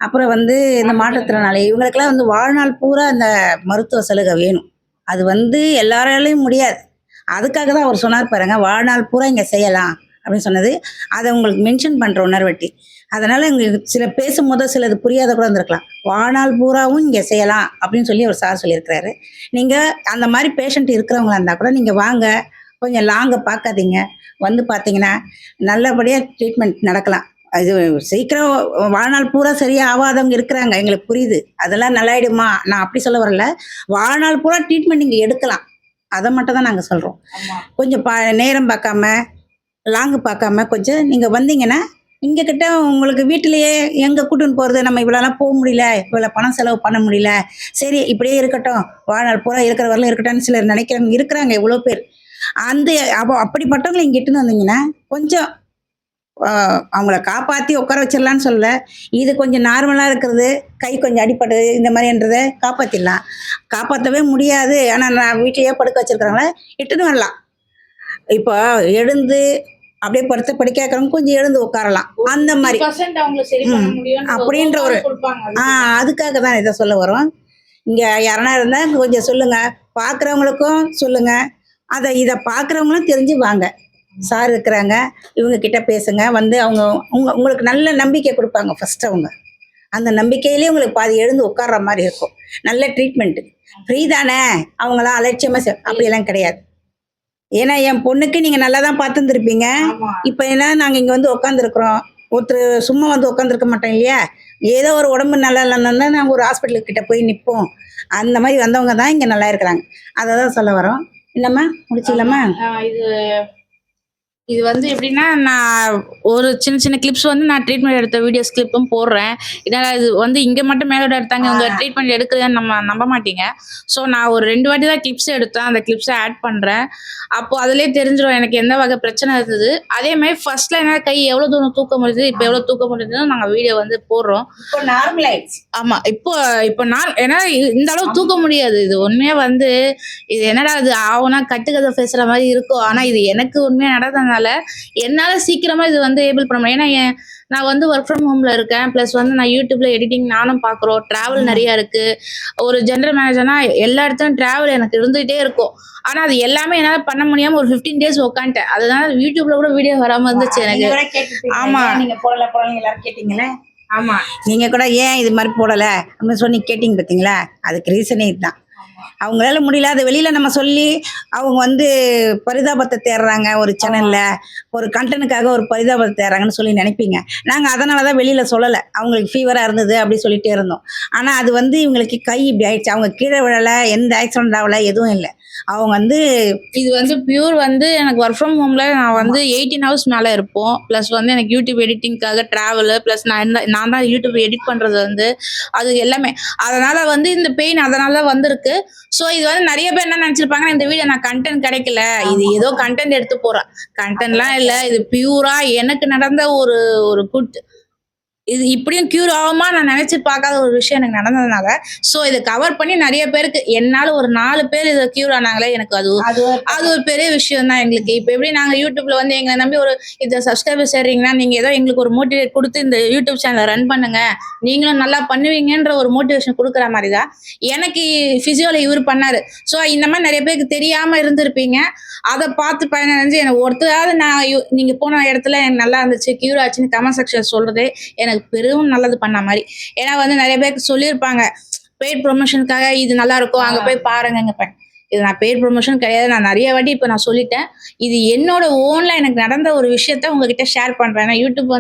அப்புறம் வந்து இந்த மாற்றுத்திறனாளி இவங்களுக்கெல்லாம் வந்து வாழ்நாள் பூரா அந்த மருத்துவ சலுகை வேணும். அது வந்து எல்லாராலையும் முடியாது. அதுக்காக தான் அவர் சொன்னார் பாருங்க, வாழ்நாள் பூரா இங்கே செய்யலாம் அப்படின்னு சொன்னது. அதை உங்களுக்கு மென்ஷன் பண்ணுற உணர்வட்டி. அதனால் எங்களுக்கு சில பேசும்போது சிலது புரியாத கூட இருந்திருக்கலாம். வாழ்நாள் பூராவும் இங்கே செய்யலாம் அப்படின்னு சொல்லி ஒரு சார் சொல்லியிருக்கிறாரு. நீங்கள் அந்த மாதிரி பேஷண்ட் இருக்கிறவங்களா இருந்தால் கூட நீங்கள் வாங்க, கொஞ்சம் லாங்கை பார்க்காதீங்க, வந்து பார்த்தீங்கன்னா நல்லபடியாக ட்ரீட்மெண்ட் நடக்கலாம். அது சீக்கிரம் வாழ்நாள் பூரா சரியாக ஆகாதவங்க இருக்கிறாங்க, எங்களுக்கு புரியுது. அதெல்லாம் நல்லாயிடுமா, நான் அப்படி சொல்ல வரல. வாழ்நாள் பூரா ட்ரீட்மெண்ட் நீங்கள் எடுக்கலாம், அதை மட்டும் தான் நாங்கள் சொல்கிறோம். கொஞ்சம் நேரம் பார்க்காம லாங்கு பார்க்காம கொஞ்சம் நீங்கள் வந்தீங்கன்னா இங்கே கிட்ட உங்களுக்கு வீட்டிலையே எங்கே கூட்டின்னு போகிறது, நம்ம இவ்வளோலாம் போக முடியல, இவ்வளோ பணம் செலவு பண்ண முடியல, சரி இப்படியே இருக்கட்டும், வாழ்நாள் பூரா இருக்கிற வரலாம் இருக்கட்டும்னு சிலர் நினைக்கிறாங்க, இருக்கிறாங்க எவ்வளோ பேர். அந்த அப்படிப்பட்டவங்களை இங்கே இட்டுன்னு வந்தீங்கன்னா கொஞ்சம் அவங்கள காப்பாற்றி உட்கார வச்சிடலான்னு சொல்ல, இது கொஞ்சம் நார்மலாக இருக்கிறது, கை கொஞ்சம் அடிப்படுது இந்த மாதிரின்றதை காப்பாற்றிடலாம். காப்பாற்றவே முடியாது, ஆனால் நான் வீட்டிலேயே படுக்க வச்சுருக்கிறவங்கள இட்டுன்னு வரலாம். இப்போ எழுந்து அப்படியே படிக்க வைக்கிறவங்க கொஞ்சம் எழுந்து உட்காரலாம், அந்த மாதிரி அப்படின்ற ஒரு அதுக்காக தான் இதை சொல்ல வரோம். இங்கே யாரனா இருந்தால் கொஞ்சம் சொல்லுங்கள், பார்க்குறவங்களுக்கும் சொல்லுங்கள், இதை பார்க்குறவங்களும் தெரிஞ்சு வாங்க. சார் இருக்கிறாங்க, இவங்க கிட்ட பேசுங்க, வந்து அவங்க உங்களுக்கு நல்ல நம்பிக்கை கொடுப்பாங்க. ஃபஸ்ட்டு அவங்க அந்த நம்பிக்கையிலேயே உங்களுக்கு பாதி எழுந்து உட்கார்ற மாதிரி இருக்கும். நல்ல ட்ரீட்மெண்ட்டு ஃப்ரீ தானே, அவங்களாம் அலட்சியமாக அப்படியெல்லாம் கிடையாது. ஏன்னா என் பொண்ணுக்கு நீங்கள் நல்லா தான் பார்த்துருந்துருப்பீங்க. இப்போ என்ன நாங்கள் இங்கே வந்து உட்காந்துருக்குறோம், ஒருத்தர் சும்மா வந்து உட்காந்துருக்க மாட்டோம் இல்லையா, ஏதோ ஒரு உடம்பு நல்லா இல்லைன்னா நாங்கள் ஒரு ஹாஸ்பிட்டலுக்கிட்ட போய் நிற்போம். அந்த மாதிரி வந்தவங்க தான் இங்கே நல்லா இருக்கிறாங்க. அதை தான் சொல்ல வரோம். இல்லைம்மா, முடிச்சிக்கலாமா? இது வந்து எப்படின்னா, நான் ஒரு சின்ன சின்ன கிளிப்ஸ் வந்து நான் ட்ரீட்மெண்ட் எடுத்த வீடியோஸ் கிளிப்பும் போடுறேன். ஏன்னா இது வந்து இங்கே மட்டும் மேலோட எடுத்தாங்க, இவங்க ட்ரீட்மெண்ட் எடுக்குதுன்னு நம்ம நம்ப மாட்டீங்க. ஸோ நான் ஒரு 2 வாட்டி தான் கிளிப்ஸ் எடுத்தேன், அந்த கிளிப்ஸை ஆட் பண்ணுறேன். அப்போது அதிலே தெரிஞ்சிடும் எனக்கு எந்த வகை பிரச்சனை இருந்தது. அதே மாதிரி ஃபர்ஸ்ட்ல என்ன கை எவ்வளோ தூரம் தூக்க முடியுது, இப்போ எவ்வளோ தூக்க முடியுதுன்னு நாங்கள் வீடியோ வந்து போடுறோம். இப்போ நார்மல் ஆயிடுச்சு. ஆமாம், இப்போ நான் ஏன்னா இந்த அளவு தூக்க முடியாது. இது உண்மையாக வந்து இது என்னடா இது ஆகுனா கட்டுக்கதை பேசுகிற மாதிரி இருக்கும், ஆனால் இது எனக்கு உண்மையாக நடந்ததுனால என்னால் சீக்கிரமாக இது வந்து ஏபிள் பண்ண முடியும். ஏன்னா நான் வந்து ஒர்க் ஃப்ரம் ஹோமில் இருக்கேன், ப்ளஸ் வந்து நான் யூடியூப்ல எடிட்டிங் நானும் பார்க்குறோம், ட்ராவல் நிறையா இருக்குது. ஒரு ஜென்ரல் மேனேஜர்னா எல்லா இடத்துலையும் ட்ராவல் எனக்கு இருந்துகிட்டே இருக்கும். ஆனால் அது எல்லாமே என்னால் பண்ண முடியாமல் ஒரு 15 days உட்காந்துட்டேன். அதனால யூடியூப்ல கூட வீடியோ வராமல் இருந்துச்சு எனக்கு. ஆமாம், நீங்கள் போடல எல்லாரும் கேட்டிங்களே. ஆமாம், நீங்கள் கூட ஏன் இது மாதிரி போடலை அப்படின்னு சொல்லி கேட்டிங்க பார்த்தீங்களா, அதுக்கு ரீசனே இதுதான். அவங்களால முடியல, அது வெளியில் நம்ம சொல்லி அவங்க வந்து பரிதாபத்தை தேடுறாங்க, ஒரு சேனலில் ஒரு கண்டனுக்காக ஒரு பரிதாபத்தை தேடுறாங்கன்னு சொல்லி நினைப்பீங்க. நாங்கள் அதனால தான் வெளியில் சொல்லலை, அவங்களுக்கு ஃபீவராக இருந்தது அப்படி சொல்லிகிட்டே இருந்தோம். ஆனால் அது வந்து இவங்களுக்கு கை இப்படி ஆயிடுச்சு, அவங்க கீழே விழலை, எந்த ஆக்சிடென்ட் ஆகலை, எதுவும் இல்லை. அவங்க வந்து இது வந்து பியூர் வந்து எனக்கு ஒர்க் ஃப்ரம் ஹோமில் நான் வந்து 18 hours மேலே இருப்போம். ப்ளஸ் வந்து எனக்கு யூடியூப் எடிட்டிங்காக ட்ராவலு, ப்ளஸ் நான் தான் யூடியூப் எடிட் பண்ணுறது வந்து அது எல்லாமே. அதனால் வந்து இந்த பெயின் அதனால தான் வந்திருக்கு. ஸோ இது வந்து நிறைய பேர் என்ன நினச்சிருப்பாங்கன்னா, இந்த வீடியோ நான் கண்டென்ட் கிடைக்கல, இது ஏதோ கண்டென்ட் எடுத்து போகிறேன். கண்டென்ட்லாம் இல்லை, இது பியூராக எனக்கு நடந்த ஒரு குட். இது இப்படியும் க்யூர் ஆகுமா நான் நினச்சி பார்க்காத ஒரு விஷயம் எனக்கு நடந்ததுனால, ஸோ இதை கவர் பண்ணி நிறைய பேருக்கு என்னால் ஒரு 4 பேர் இதை க்யூர் ஆனாங்களே, எனக்கு அது ஒரு பெரிய விஷயம் தான் எங்களுக்கு. இப்போ எப்படி நாங்கள் யூடியூப்ல வந்து எங்களை நம்பி ஒரு இதை சப்ஸ்கிரைபர் சேர்றீங்கன்னா, நீங்கள் ஏதோ எங்களுக்கு ஒரு மோட்டிவேட் கொடுத்து இந்த யூடியூப் சேனலை ரன் பண்ணுங்க, நீங்களும் நல்லா பண்ணுவீங்கன்ற ஒரு மோட்டிவேஷன் கொடுக்குற மாதிரி தான் எனக்கு ஃபிசியோவில் இவர் பண்ணார். ஸோ இந்த மாதிரி நிறைய பேருக்கு தெரியாமல் இருந்திருப்பீங்க, அதை பார்த்து பயனடைஞ்சு எனக்கு ஒருத்தராவது நீங்கள் போன இடத்துல எனக்கு நல்லா இருந்துச்சு, க்யூர் ஆச்சுன்னு கமெண்ட் செக்ஷன் சொல்கிறதே எனக்கு பெரும் நல்லது பண்ண மாதிரி. ஏன்னா வந்து நிறைய பேருக்கு சொல்லியிருப்பாங்க பெய்ட் ப்ரொமோஷனுக்காக இது நல்லா இருக்கும், அங்கே போய் பாருங்க. இது நான் பெய்ட் ப்ரொமோஷன் கிடையாது. நான் நிறைய வாட்டி இப்போ நான் சொல்லிட்டேன். இது என்னோட ஓன்ல எனக்கு நடந்த ஒரு விஷயத்த உங்ககிட்ட ஷேர் பண்றேன். ஏன்னா யூடியூப்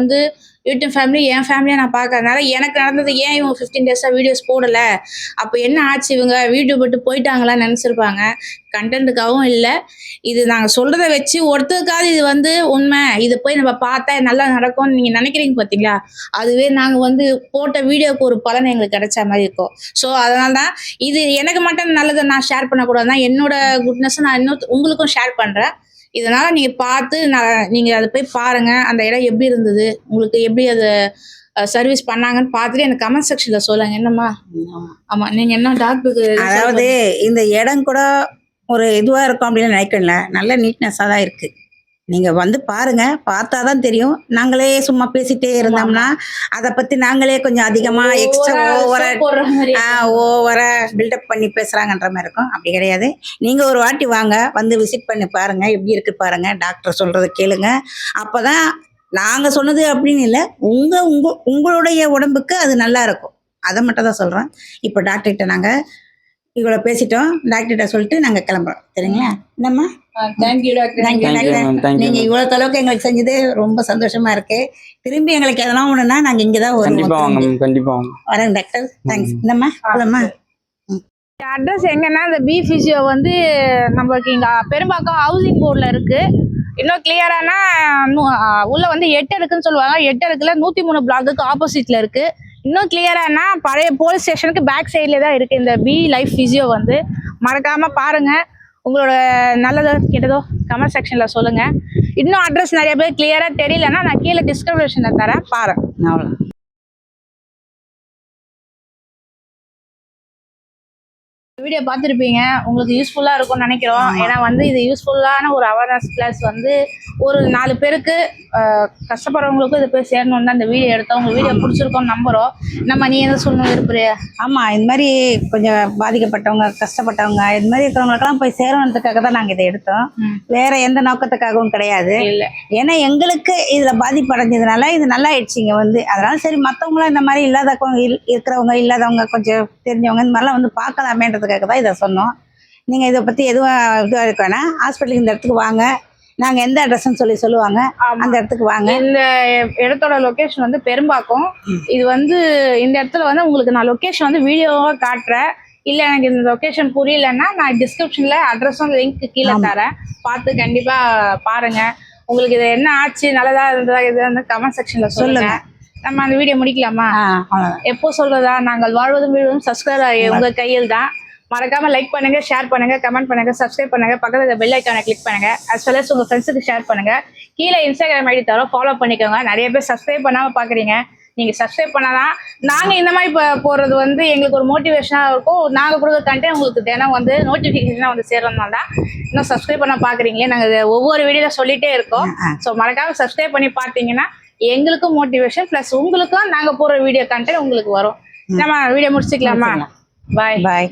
ஃபேமிலி என் ஃபேமிலியை நான் பார்க்கறதுனால எனக்கு நடந்தது ஏன் இவங்க 15 டேஸாக வீடியோஸ் போடல, அப்போ என்ன ஆச்சு, இவங்க வீடியோ போட்டு போயிட்டாங்களான்னு நினச்சிருப்பாங்க. கண்டென்ட்டுக்காகவும் இல்லை, இது நாங்கள் சொல்கிறத வச்சு ஒருத்தருக்காவது இது வந்து உண்மை, இதை போய் நம்ம பார்த்தா நல்லா நடக்கும்னு நீங்கள் நினைக்கிறீங்க பார்த்தீங்களா, அதுவே நாங்கள் வந்து போட்ட வீடியோவுக்கு ஒரு பலன் எங்களுக்கு கிடைச்ச மாதிரி இருக்கும். ஸோ அதனால தான் இது எனக்கு மட்டும் நல்லதை நான் ஷேர் பண்ணக்கூடாதுன்னா என்னோட குட்னஸை நான் உங்களுக்கும் ஷேர் பண்ணுறேன். இதனால நீங்க பார்த்து நீங்க அதை போய் பாருங்க, அந்த இடம் எப்படி இருந்தது, உங்களுக்கு எப்படி அதை சர்வீஸ் பண்ணாங்கன்னு பார்த்துட்டு எனக்கு கமெண்ட் செக்ஷன்ல சொல்லுங்க. என்னம்மா? ஆமா, நீங்க என்ன டாக்டருக்கு அதாவது இந்த இடம் கூட ஒரு இதுவா இருக்கும் அப்படின்னு நினைக்கல, நல்ல நீட்னஸா தான் இருக்கு. நீங்க வந்து பாருங்க, பார்த்தாதான் தெரியும். நாங்களே சும்மா பேசிட்டே இருந்தோம்னா அதை பத்தி நாங்களே கொஞ்சம் அதிகமா எக்ஸ்ட்ரா ஓவரா பில்டப் பண்ணி பேசுறாங்கன்ற மாதிரி இருக்கும். அப்படி கிடையாது. நீங்க ஒரு வாட்டி வாங்க, வந்து விசிட் பண்ணி பாருங்க, எப்படி இருக்கு பாருங்க, டாக்டர் சொல்றதை கேளுங்க. அப்பதான் நாங்க சொன்னது அப்படின்னு இல்லை, உங்களுடைய உடம்புக்கு அது நல்லா இருக்கும். அதை மட்டும் தான் சொல்றேன். இப்போ டாக்டர்கிட்ட நாங்க இவ்வளோ பேசிட்டோம், டாக்டர்கிட்ட சொல்லிட்டு நாங்க கிளம்புறோம். சரிங்களா? என்னம்மா? Thank you doctor. நீங்க இவ்வளவு அளவுக்கு எங்களுக்கு செஞ்சது ரொம்ப சந்தோஷமா இருக்கு. திரும்பி எங்களுக்கு எதனா ஒண்ணுன்னா நாங்க இங்கதான் வருவோம். கண்டிப்பா வரேன் டாக்டர். தேங்க்ஸ். இந்தம்மா போலம்மா. அட்ரஸ் எங்கன்னா இந்த பி பிசியோ வந்து நம்மளுக்கு இங்க பெரும்பாக்கம் ஹவுசிங் போர்டில் இருக்கு. இன்னும் கிளியரானா உள்ள வந்து 8 இருக்குன்னு சொல்லுவாங்க. 8 இருக்குல்ல, 103 பிளாக்குக்கு ஆப்போசிட்ல இருக்கு. இன்னும் கிளியரானா பழைய போலீஸ் ஸ்டேஷனுக்கு பேக் சைட்ல தான் இருக்கு இந்த பி லைஃப் பிசியோ வந்து. மறக்காம பாருங்க. உங்களோட நல்லதோ கெட்டதோ கமெண்ட் செக்ஷன்ல சொல்லுங்க. இன்னும் அட்ரஸ் நிறைய பேர் கிளியரா தெரியலன்னா நான் கீழே டிஸ்கிரிப்ஷன்ல தரேன், பாருங்க. அவ்வளோ. வீடியோ பார்த்துருப்பீங்க, உங்களுக்கு யூஸ்ஃபுல்லாக இருக்கும்னு நினைக்கிறோம். ஏன்னா வந்து இது யூஸ்ஃபுல்லான ஒரு அவேர்னஸ் ப்ளஸ் வந்து ஒரு 4 பேருக்கு கஷ்டப்படுறவங்களுக்கும் இது போய் சேரணும்னு தான் இந்த வீடியோ எடுத்தோம். உங்கள் வீடியோ பிடிச்சிருக்கோன்னு நம்புகிறோம். நீ எதை சொல்லணும் விரும்புறிய? ஆமாம், இது மாதிரி கொஞ்சம் பாதிக்கப்பட்டவங்க, கஷ்டப்பட்டவங்க, இது மாதிரி இருக்கிறவங்களுக்கெல்லாம் போய் சேரணுன்றதுக்காக தான் நாங்கள் இதை எடுத்தோம். வேற எந்த நோக்கத்துக்காகவும் கிடையாது. இல்லை, ஏன்னா எங்களுக்கு இதில் பாதிப்பு அடைஞ்சதுனால இது நல்லா ஆயிடுச்சு இங்கே வந்து. அதனால சரி, மற்றவங்களும் இந்த மாதிரி இருக்கிறவங்க இல்லாதவங்க கொஞ்சம் தெரிஞ்சவங்க இந்த மாதிரிலாம் வந்து பார்க்கலாமேன்றதுக்காக தான் இதை சொன்னோம். நீங்கள் இதை பற்றி எதுவும் இதுவாக இருக்கோன்னா ஹாஸ்பிட்டலுக்கு இந்த இடத்துக்கு வாங்க, நாங்கள் எந்த அட்ரஸ்ன்னு சொல்லுவாங்க, அந்த இடத்துக்கு வாங்க. இந்த இடத்தோட லொக்கேஷன் வந்து பெரும்பாக்கம். இது வந்து இந்த இடத்துல வந்து உங்களுக்கு நான் லொக்கேஷன் வந்து வீடியோவாக காட்டுறேன். இல்லை எனக்கு இந்த லொக்கேஷன் புரியலன்னா நான் டிஸ்கிரிப்ஷனில் அட்ரஸும் லிங்க் கீழே தரேன், பார்த்து கண்டிப்பாக பாருங்கள். உங்களுக்கு இது என்ன ஆச்சு, நல்லதா இருந்ததா, இது வந்து கமெண்ட் செக்ஷனில் சொல்லுங்கள். நம்ம அந்த வீடியோ முடிக்கலாமா? எப்போ சொல்றதா, நாங்கள் வாழ்வதும் வீழ்வதும் சப்ஸ்கிரைப் உங்க கையில் தான். மறக்காம லைக் பண்ணுங்க, ஷேர் பண்ணுங்க, கமெண்ட் பண்ணுங்க, சப்ஸ்கிரைப் பண்ணுங்க, பக்கத்துல பெல் ஐக்கானை கிளிக் பண்ணுங்க. அஸ் வெல் அஸ் உங்க ஃப்ரெண்ட்ஸுக்கு ஷேர் பண்ணுங்க. கீழே இன்ஸ்டாகிராம் ஐடி தரோம், ஃபாலோ பண்ணிக்கோங்க. நிறைய பேர் சப்ஸ்கிரைப் பண்ணாம பாக்குறீங்க. நீங்க சப்ஸ்கிரைப் பண்ணாதான் நாங்க இந்த மாதிரி போறது வந்து எங்களுக்கு ஒரு மோட்டிவேஷனா இருக்கும். நாங்க கொடுக்குற கண்டென்ட் உங்களுக்கு தினம் வந்து நோட்டிபிகேஷனா வந்து சேர்றதுனால தான் இன்னும் சப்ஸ்கிரைப் பண்ண பாக்குறீங்களே. நாங்க ஒவ்வொரு வீடியோல சொல்லிட்டே இருக்கோம். ஸோ மறக்காம சப்ஸ்கிரைப் பண்ணி பார்த்தீங்கன்னா எங்களுக்கும் மோட்டிவேஷன் ப்ளஸ் உங்களுக்கும் நாங்கள் போடுற வீடியோ கண்டென்ட் உங்களுக்கு வரும். நம்ம வீடியோ முடிச்சுக்கலாமா? பாய்.